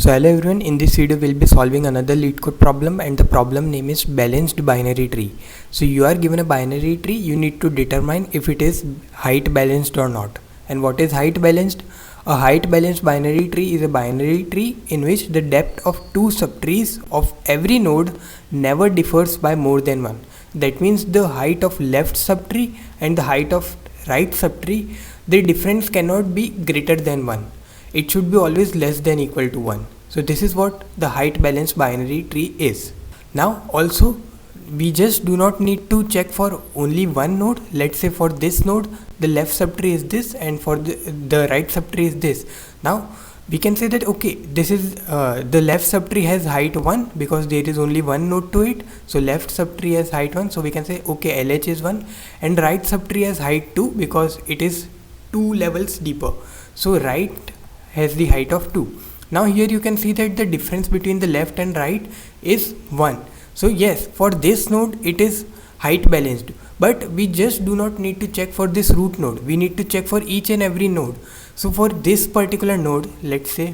So hello everyone, in this video we'll be solving another LeetCode problem, and the problem name is balanced binary tree. So you are given a binary tree, you need to determine if it is height balanced or not. And what is height balanced? A height balanced binary tree is a binary tree in which the depth of two subtrees of every node never differs by more than one. That means the height of left subtree and the height of right subtree, the difference cannot be greater than 1. It should be always less than equal to 1. So this is what the height balanced binary tree is. Now also we just do not need to check for only one node. Let's say for this node the left subtree is this, and for the right subtree is this. Now we can say that okay, this is the left subtree has height 1 because there is only one node to it. So left subtree has height 1, so we can say okay, LH is 1, and right subtree has height 2 because it is 2 levels deeper. So right has the height of 2. Now here you can see that the difference between the left and right is 1. So yes, for this node it is height balanced, but we just do not need to check for this root node. We need to check for each and every node. So for this particular node, let's say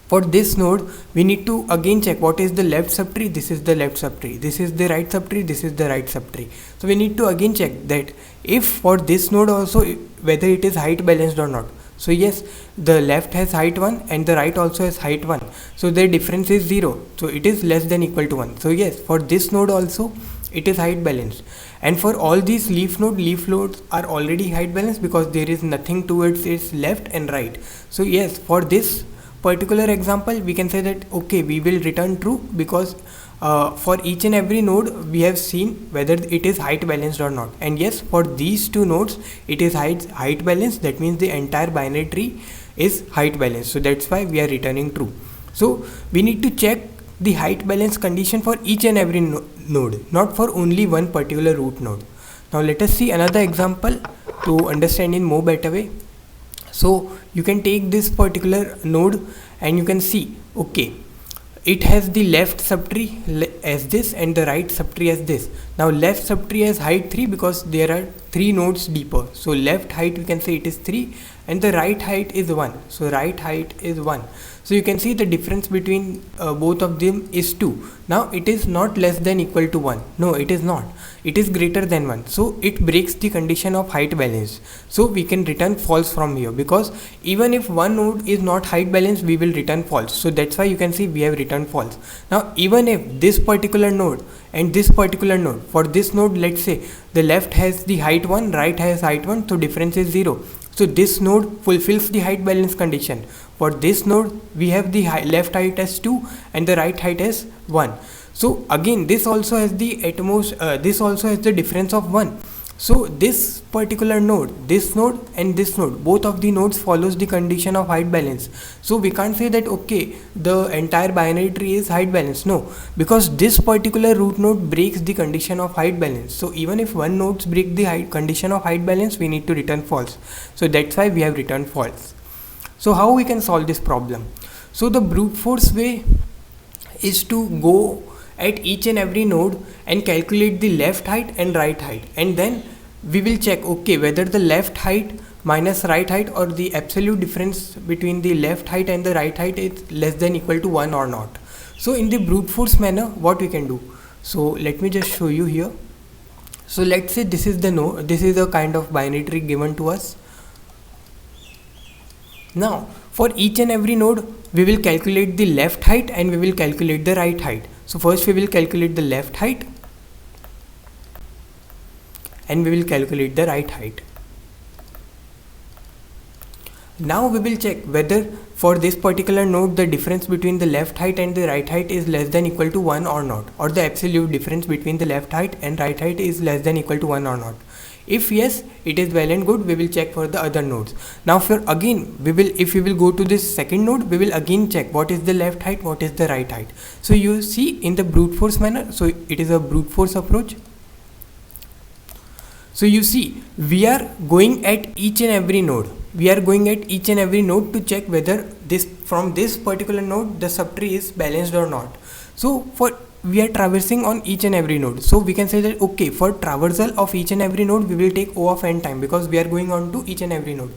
for this node we need to again check what is the left subtree. This is the left subtree, this is the right subtree, this is the right subtree. So we need to again check that if for this node also whether it is height balanced or not. So yes, the left has height 1 and the right also has height 1. So their difference is 0. So it is less than equal to 1. So yes, for this node also it is height balanced. And for all these leaf nodes are already height balanced because there is nothing towards its left and right. So yes, for this particular example we can say that okay, we will return true because for each and every node we have seen whether it is height balanced or not. And yes, for these two nodes it is height balanced. That means the entire binary tree is height balanced. So that's why we are returning true. So we need to check the height balance condition for each and every node, not for only one particular root node. Now let us see another example to understand in more better way. So you can take this particular node and you can see okay, it has the left subtree as this and the right subtree as this. Now left subtree has height 3 because there are 3 nodes deeper. So left height we can say it is 3 and the right height is 1. So right height is 1. So you can see the difference between both of them is 2. Now it is not less than equal to 1. No, it is not. It is greater than 1. So it breaks the condition of height balance. So we can return false from here because even if one node is not height balanced, we will return false. So that's why you can see we have returned false. Now even if this particular node and this particular node, for this node let's say the left has the height 1, right has height 1, so difference is 0. So this node fulfills the height balance condition. For this node we have the left height as 2 and the right height as 1. So again this also has the difference of 1. So this particular node, this node and this node, both of the nodes follows the condition of height balance. So we can't say that okay, the entire binary tree is height balanced. No, because this particular root node breaks the condition of height balance. So even if one node breaks the condition of height balance, we need to return false. So that's why we have returned false. So how we can solve this problem? So the brute force way is to go at each and every node and calculate the left height and right height, and then we will check okay whether the left height minus right height or the absolute difference between the left height and the right height is less than equal to 1 or not. So in the brute force manner what we can do, so let me just show you here. So let's say this is the node, this is a kind of binary tree given to us. Now for each and every node we will calculate the left height and we will calculate the right height. So first we will calculate the left height and we will calculate the right height. Now we will check whether for this particular node the difference between the left height and the right height is less than equal to 1 or not, or the absolute difference between the left height and right height is less than equal to 1 or not. If yes, it is well and good, we will check for the other nodes. Now for again if we will go to this second node, we will again check what is the left height, what is the right height. So you see in the brute force manner, so it is a brute force approach. So you see we are going at each and every node. We are going at each and every node to check whether from this particular node the subtree is balanced or not. So we are traversing on each and every node. So we can say that okay, for traversal of each and every node we will take O of n time because we are going on to each and every node.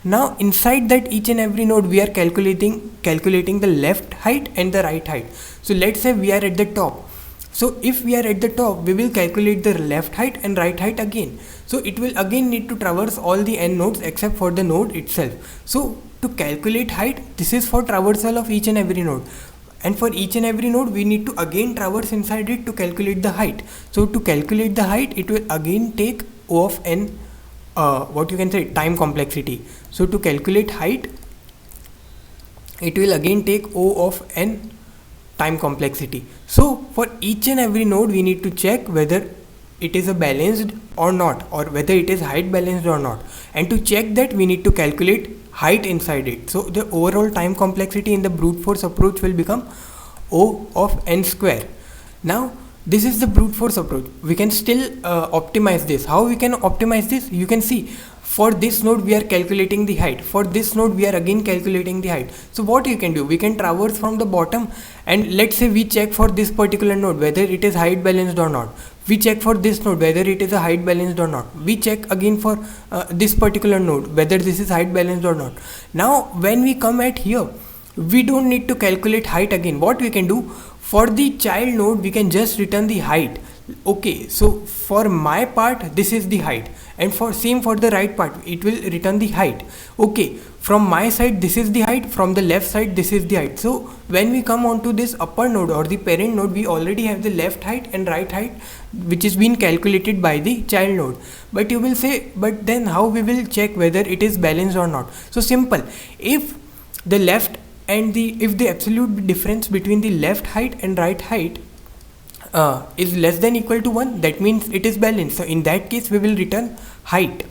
Now inside that each and every node we are calculating the left height and the right height. So let's say we are at the top. So if we are at the top, we will calculate the left height and right height again. So it will again need to traverse all the n nodes except for the node itself. So to calculate height, this is for traversal of each and every node. And for each and every node, we need to again traverse inside it to calculate the height. So to calculate the height, it will again take O of n, time complexity. So to calculate height, it will again take O of n time complexity. So for each and every node we need to check whether it is a balanced or not, or whether it is height balanced or not, and to check that we need to calculate height inside it. So the overall time complexity in the brute force approach will become O of n square. Now this is the brute force approach. We can still optimize this. How we can optimize this? You can see for this node we are calculating the height, for this node we are again calculating the height. So what you can do, we can traverse from the bottom, and let's say we check for this particular node whether it is height balanced or not. We check for this node whether it is a height balanced or not. We check again for this particular node whether this is height balanced or not. Now when we come at here, we don't need to calculate height again. What we can do, for the child node we can just return the height. Okay, so for my part this is the height, and for same for the right part it will return the height. Okay, from my side this is the height, from the left side this is the height. So when we come on to this upper node or the parent node, we already have the left height and right height which is being calculated by the child node. But you will say, but then how we will check whether it is balanced or not? So simple, if the left and if the absolute difference between the left height and right height is less than equal to 1, that means it is balanced. So in that case we will return height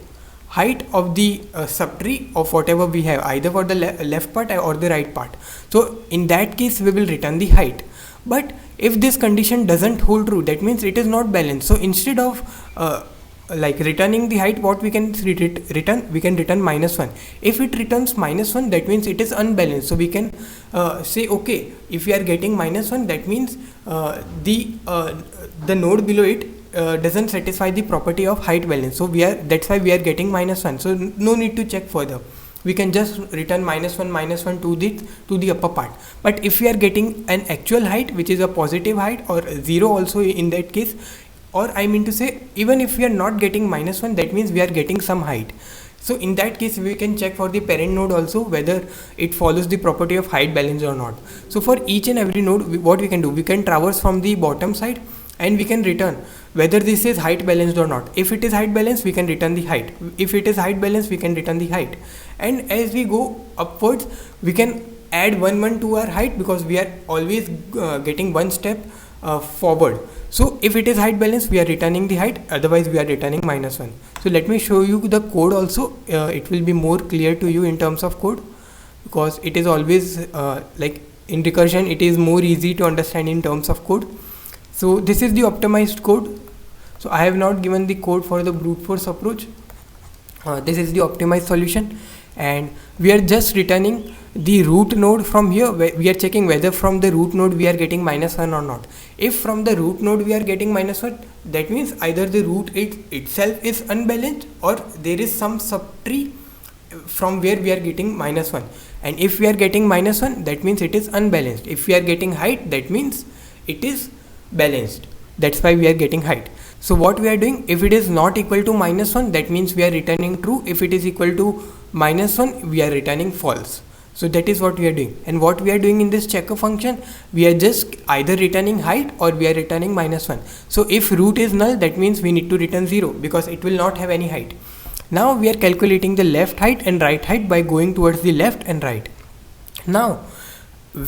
of the subtree of whatever we have, either for the left part or the right part. So in that case we will return the height. But if this condition doesn't hold true, that means it is not balanced. So instead of returning the height, what we can return, we can return -1. If it returns -1, that means it is unbalanced. So we can say, okay, if we are getting -1, that means the node below it doesn't satisfy the property of height balance. So that's why we are getting -1. So no need to check further. We can just return -1 to the upper part. But if we are getting an actual height which is a positive height, or 0 also in that case, or I mean to say, even if we are not getting -1, that means we are getting some height. So in that case we can check for the parent node also whether it follows the property of height balance or not. So for each and every node, what we can do, we can traverse from the bottom side and we can return whether this is height balanced or not. If it is height balanced, we can return the height. If it is height balanced, we can return the height. And as we go upwards, we can add 1 to our height, because we are always getting one step forward. So if it is height balanced, we are returning the height, otherwise we are returning -1. So let me show you the code also. It will be more clear to you in terms of code, because it is always in recursion it is more easy to understand in terms of code. So this is the optimized code. So I have not given the code for the brute force approach. This is the optimized solution, and we are just returning the root node from here. We are checking whether from the root node we are getting -1 or not. If from the root node we are getting -1, that means either the root itself is unbalanced, or there is some subtree from where we are getting -1. And if we are getting -1, that means it is unbalanced. If we are getting height, that means it is balanced. That's why we are getting height. So what we are doing, if it is not equal to -1, that means we are returning true. If it is equal to -1, we are returning false. So that is what we are doing. And what we are doing in this checker function, we are just either returning height or we are returning -1. So if root is null, that means we need to return 0, because it will not have any height. Now we are calculating the left height and right height by going towards the left and right. Now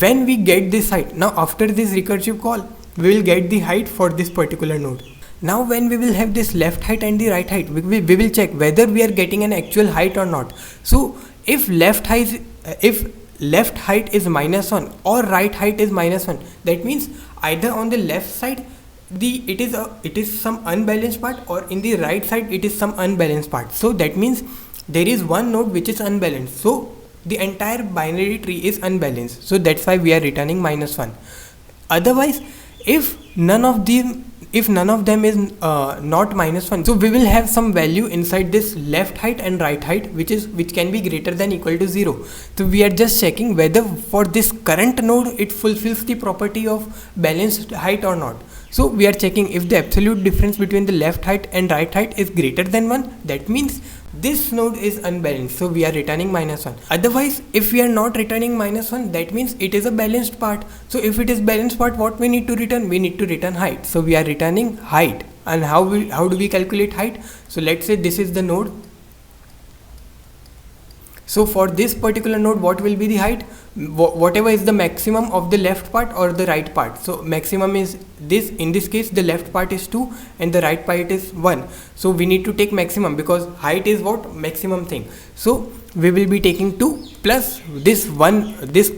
when we get this height, now after this recursive call, we will get the height for this particular node. Now when we will have this left height and the right height, we will check whether we are getting an actual height or not. So if left height is -1 or right height is -1, that means either on the left side it is some unbalanced part, or in the right side it is some unbalanced part. So that means there is one node which is unbalanced. So the entire binary tree is unbalanced. So that's why we are returning -1. Otherwise, if none of them is not -1, so we will have some value inside this left height and right height which can be greater than equal to 0. So we are just checking whether for this current node it fulfills the property of balanced height or not. So we are checking if the absolute difference between the left height and right height is greater than 1, that means this node is unbalanced, so we are returning -1. Otherwise, if we are not returning -1, that means it is a balanced part. So if it is balanced part, what we need to return? We need to return height. So we are returning height. And how do we calculate height? So let's say this is the node. So for this particular node, what will be the height? Whatever is the maximum of the left part or the right part. So maximum is this. In this case, the left part is 2 and the right part is 1. So we need to take maximum because height is what? Maximum thing. So we will be taking 2 plus this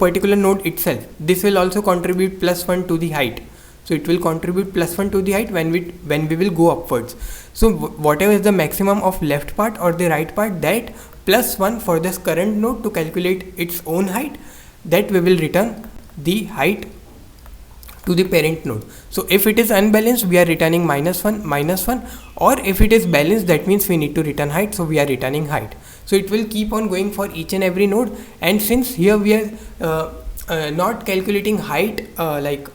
particular node itself. This will also contribute +1 to the height. So it will contribute +1 to the height when we will go upwards. So whatever is the maximum of left part or the right part, that +1 for this current node to calculate its own height, that we will return the height to the parent node. So if it is unbalanced, we are returning -1, or if it is balanced, that means we need to return height, so we are returning height. So it will keep on going for each and every node. And since here we are not calculating height like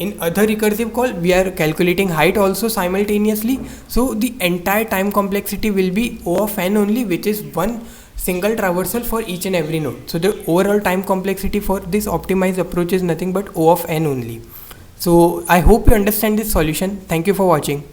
in other recursive call, we are calculating height also simultaneously. So the entire time complexity will be O of n only, which is one single traversal for each and every node. So the overall time complexity for this optimized approach is nothing but O of n only. So I hope you understand this solution. Thank you for watching.